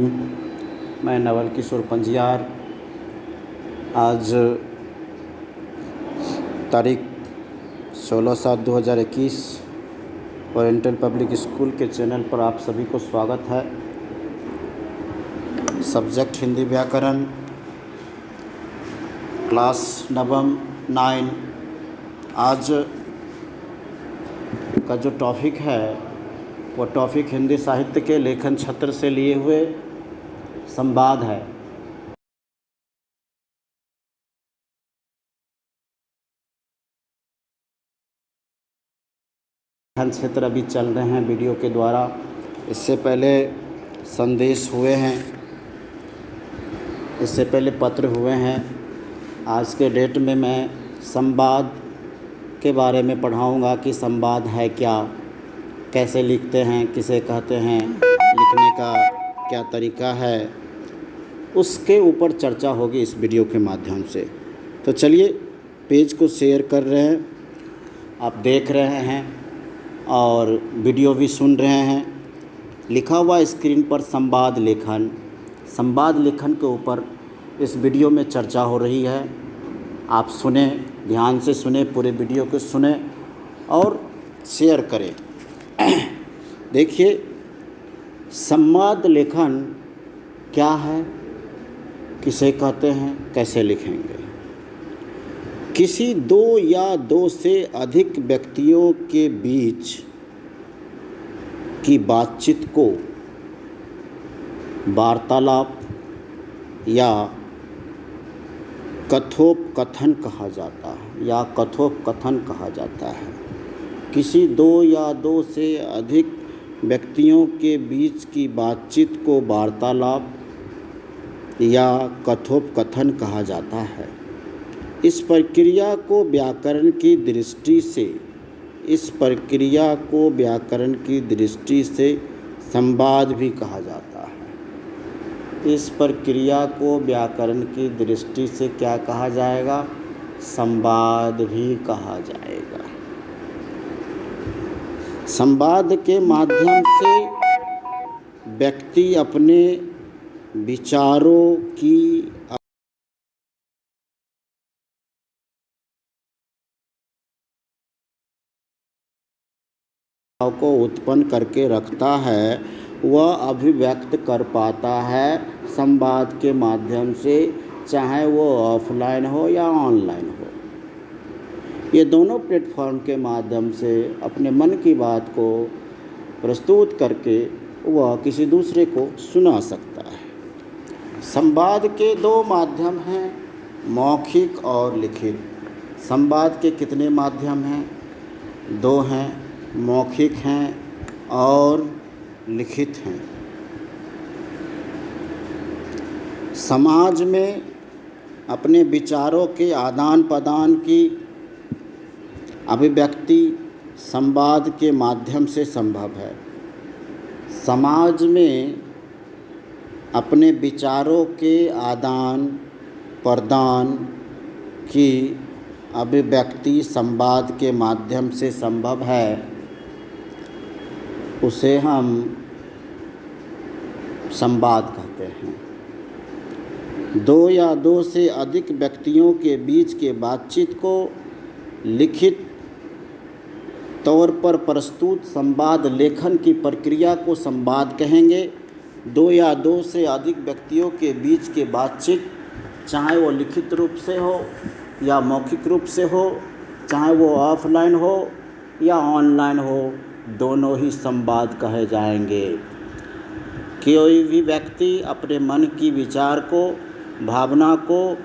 मैं नवल किशोर पंजियार। आज तारीख 16/7/2021 ओरिएंटल पब्लिक स्कूल के चैनल पर आप सभी को स्वागत है। सब्जेक्ट हिंदी व्याकरण, क्लास नवम 9। आज का जो टॉपिक है वो टॉपिक हिंदी साहित्य के लेखन छत्र से लिए हुए संवाद है। लेखन क्षेत्र अभी चल रहे हैं वीडियो के द्वारा। इससे पहले संदेश हुए हैं, इससे पहले पत्र हुए हैं। आज के डेट में मैं संवाद के बारे में पढ़ाऊंगा कि संवाद है क्या, कैसे लिखते हैं, किसे कहते हैं, लिखने का क्या तरीका है, उसके ऊपर चर्चा होगी इस वीडियो के माध्यम से। तो चलिए पेज को शेयर कर रहे हैं, आप देख रहे हैं और वीडियो भी सुन रहे हैं। लिखा हुआ स्क्रीन पर संवाद लेखन, संवाद लेखन के ऊपर इस वीडियो में चर्चा हो रही है। आप सुने, ध्यान से सुने, पूरे वीडियो को सुने और शेयर करें। देखिए, संवाद लेखन क्या है, किसे कहते हैं, कैसे लिखेंगे। किसी दो या दो से अधिक व्यक्तियों के बीच की बातचीत को वार्तालाप या कथोपकथन कहा जाता है कहा जाता है। किसी दो या दो से अधिक व्यक्तियों के बीच की बातचीत को वार्तालाप या कथोपकथन कहा जाता है। इस प्रक्रिया को व्याकरण की दृष्टि से संवाद भी कहा जाता है। इस प्रक्रिया को व्याकरण की दृष्टि से क्या कहा जाएगा? संवाद भी कहा जाएगा। संवाद के माध्यम से व्यक्ति अपने विचारों की को उत्पन्न करके रखता है, वह अभिव्यक्त कर पाता है संवाद के माध्यम से, चाहे वो ऑफलाइन हो या ऑनलाइन हो। ये दोनों प्लेटफॉर्म के माध्यम से अपने मन की बात को प्रस्तुत करके वह किसी दूसरे को सुना सकता है। संवाद के दो माध्यम हैं, मौखिक और लिखित। संवाद के कितने माध्यम हैं? दो हैं, मौखिक हैं और लिखित हैं। समाज में अपने विचारों के आदान प्रदान की अभिव्यक्ति संवाद के माध्यम से संभव है। समाज में अपने विचारों के आदान प्रदान की अभिव्यक्ति संवाद के माध्यम से संभव है। उसे हम संवाद कहते हैं। दो या दो से अधिक व्यक्तियों के बीच के बातचीत को लिखित तौर पर प्रस्तुत संवाद लेखन की प्रक्रिया को संवाद कहेंगे। दो या दो से अधिक व्यक्तियों के बीच के बातचीत, चाहे वो लिखित रूप से हो या मौखिक रूप से हो, चाहे वो ऑफलाइन हो या ऑनलाइन हो, दोनों ही संवाद कहे जाएंगे। कोई भी व्यक्ति अपने मन की विचार को, भावना को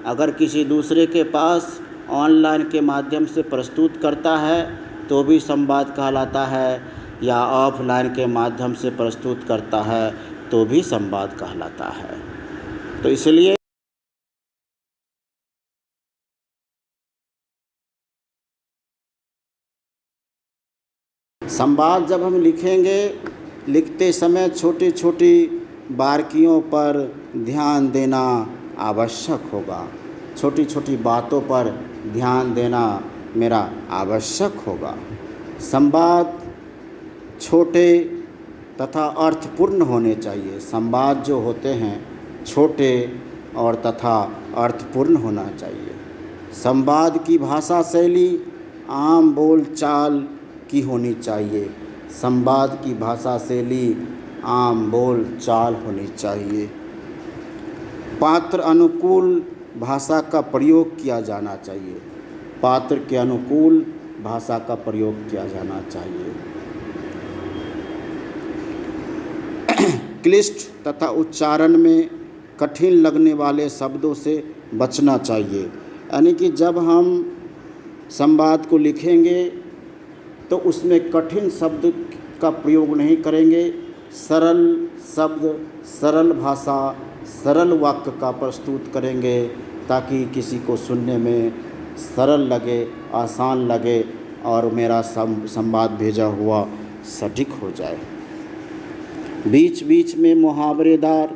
अगर किसी दूसरे के पास ऑनलाइन के माध्यम से प्रस्तुत करता है तो भी संवाद कहलाता है, या ऑफलाइन के माध्यम से प्रस्तुत करता है तो भी संवाद कहलाता है। तो इसलिए संवाद जब हम लिखेंगे, लिखते समय छोटी छोटी बारीकियों पर ध्यान देना आवश्यक होगा। छोटी छोटी बातों पर ध्यान देना मेरा आवश्यक होगा। संवाद छोटे तथा अर्थपूर्ण होने चाहिए। संवाद जो होते हैं छोटे और तथा अर्थपूर्ण होना चाहिए। संवाद की भाषा शैली आम बोल चाल की होनी चाहिए। संवाद की भाषा शैली आम बोल चाल होनी चाहिए। पात्र अनुकूल भाषा का प्रयोग किया जाना चाहिए। पात्र के अनुकूल भाषा का प्रयोग किया जाना चाहिए। क्लिष्ट तथा उच्चारण में कठिन लगने वाले शब्दों से बचना चाहिए। यानी कि जब हम संवाद को लिखेंगे तो उसमें कठिन शब्द का प्रयोग नहीं करेंगे। सरल शब्द, सरल भाषा, सरल वाक्य का प्रस्तुत करेंगे ताकि किसी को सुनने में सरल लगे, आसान लगे और मेरा संवाद भेजा हुआ सटीक हो जाए। बीच बीच में मुहावरेदार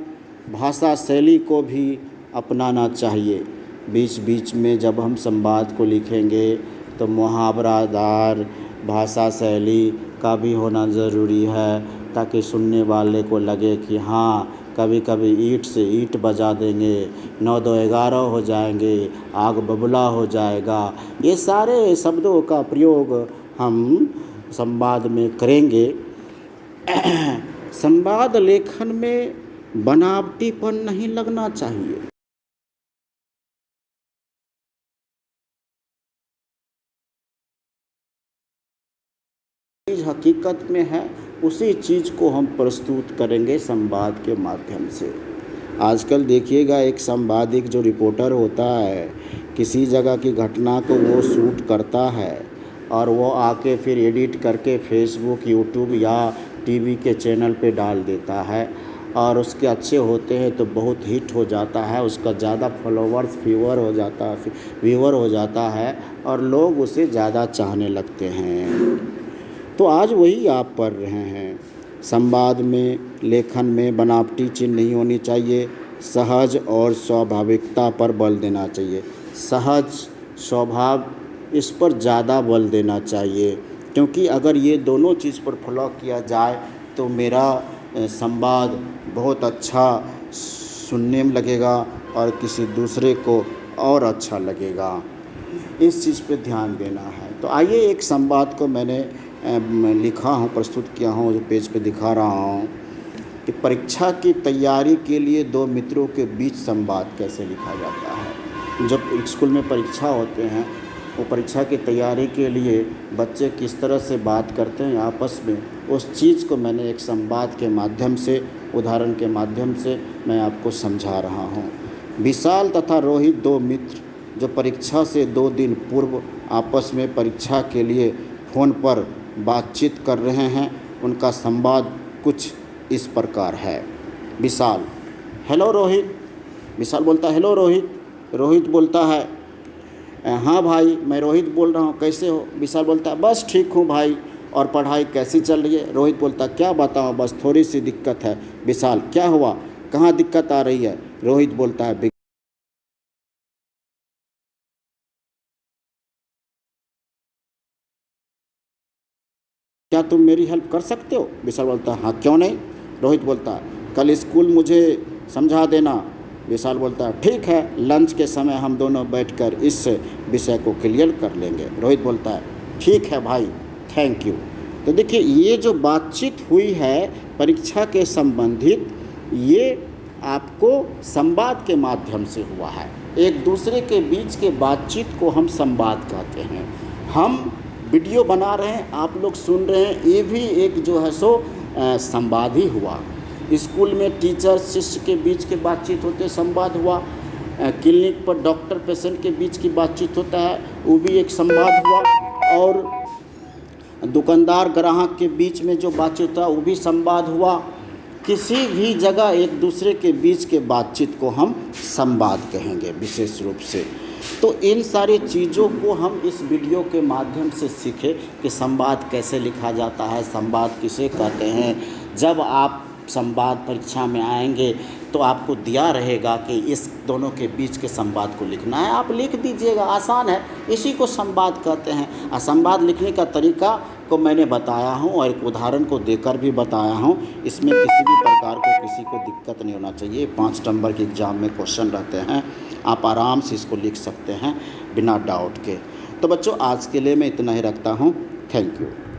भाषा शैली को भी अपनाना चाहिए। बीच बीच में जब हम संवाद को लिखेंगे तो मुहावरादार भाषा शैली का भी होना ज़रूरी है ताकि सुनने वाले को लगे कि हाँ, कभी कभी ईंट से ईंट बजा देंगे, 9 2 11 हो जाएंगे, आग बबूला हो जाएगा। ये सारे शब्दों का प्रयोग हम संवाद में करेंगे। संवाद लेखन में बनावटीपन नहीं लगना चाहिए। चीज़ हकीकत में है उसी चीज़ को हम प्रस्तुत करेंगे संवाद के माध्यम से। आजकल देखिएगा एक संवादिक जो रिपोर्टर होता है, किसी जगह की घटना को वो शूट करता है और वो आके फिर एडिट करके फेसबुक, यूट्यूब या टीवी के चैनल पे डाल देता है और उसके अच्छे होते हैं तो बहुत हिट हो जाता है, उसका ज़्यादा फॉलोवर्स व्यूअर हो जाता है और लोग उसे ज़्यादा चाहने लगते हैं। तो आज वही आप पढ़ रहे हैं। संवाद में, लेखन में बनावटी चीज़ नहीं होनी चाहिए। सहज और स्वाभाविकता पर बल देना चाहिए। सहज, स्वभाव, इस पर ज़्यादा बल देना चाहिए क्योंकि अगर ये दोनों चीज़ पर फॉलो किया जाए तो मेरा संवाद बहुत अच्छा सुनने में लगेगा और किसी दूसरे को और अच्छा लगेगा। इस चीज़ पे ध्यान देना है। तो आइए एक संवाद को मैंने लिखा हूँ, प्रस्तुत किया हूँ, जो पेज पे दिखा रहा हूँ कि परीक्षा की तैयारी के लिए दो मित्रों के बीच संवाद कैसे लिखा जाता है। जब स्कूल में परीक्षा होते हैं, वो परीक्षा की तैयारी के लिए बच्चे किस तरह से बात करते हैं आपस में, उस चीज़ को मैंने एक संवाद के माध्यम से, उदाहरण के माध्यम से मैं आपको समझा रहा हूँ। विशाल तथा रोहित दो मित्र जो परीक्षा से 2 दिन पूर्व आपस में परीक्षा के लिए फ़ोन पर बातचीत कर रहे हैं। उनका संवाद कुछ इस प्रकार है। विशाल: हेलो रोहित। विशाल बोलता है हेलो रोहित। रोहित बोलता है हाँ भाई, मैं रोहित बोल रहा हूँ, कैसे हो? विशाल बोलता है बस ठीक हूँ भाई, और पढ़ाई कैसी चल रही है? रोहित बोलता है क्या बताऊँ, बस थोड़ी सी दिक्कत है। विशाल: क्या हुआ, कहाँ दिक्कत आ रही है? रोहित बोलता है क्या तुम मेरी हेल्प कर सकते हो? विशाल बोलता है हाँ क्यों नहीं। रोहित बोलता है कल स्कूल मुझे समझा देना। विशाल बोलता है ठीक है, लंच के समय हम दोनों बैठकर इस विषय को क्लियर कर लेंगे। रोहित बोलता है ठीक है भाई, थैंक यू। तो देखिए, ये जो बातचीत हुई है परीक्षा के संबंधित, ये आपको संवाद के माध्यम से हुआ है। एक दूसरे के बीच के बातचीत को हम संवाद कहते हैं। हम वीडियो बना रहे हैं, आप लोग सुन रहे हैं, ये भी एक जो है सो संवाद ही हुआ। स्कूल में टीचर शिष्य के बीच के बातचीत होते संवाद हुआ। क्लिनिक पर डॉक्टर पेशेंट के बीच की बातचीत होता है, वो भी एक संवाद हुआ। और दुकानदार ग्राहक के बीच में जो बातचीत होता है वो भी संवाद हुआ। किसी भी जगह एक दूसरे के बीच के बातचीत को हम संवाद कहेंगे विशेष रूप से। तो इन सारी चीज़ों को हम इस वीडियो के माध्यम से सीखे कि संवाद कैसे लिखा जाता है, संवाद किसे कहते हैं। जब आप संवाद परीक्षा में आएंगे तो आपको दिया रहेगा कि इस दोनों के बीच के संवाद को लिखना है, आप लिख दीजिएगा, आसान है। इसी को संवाद कहते हैं। और संवाद लिखने का तरीका आपको मैंने बताया हूँ और एक उदाहरण को देकर भी बताया हूँ। इसमें किसी भी प्रकार को किसी को दिक्कत नहीं होना चाहिए। 5 नंबर के एग्ज़ाम में क्वेश्चन रहते हैं, आप आराम से इसको लिख सकते हैं बिना डाउट के। तो बच्चों आज के लिए मैं इतना ही रखता हूँ। Thank you.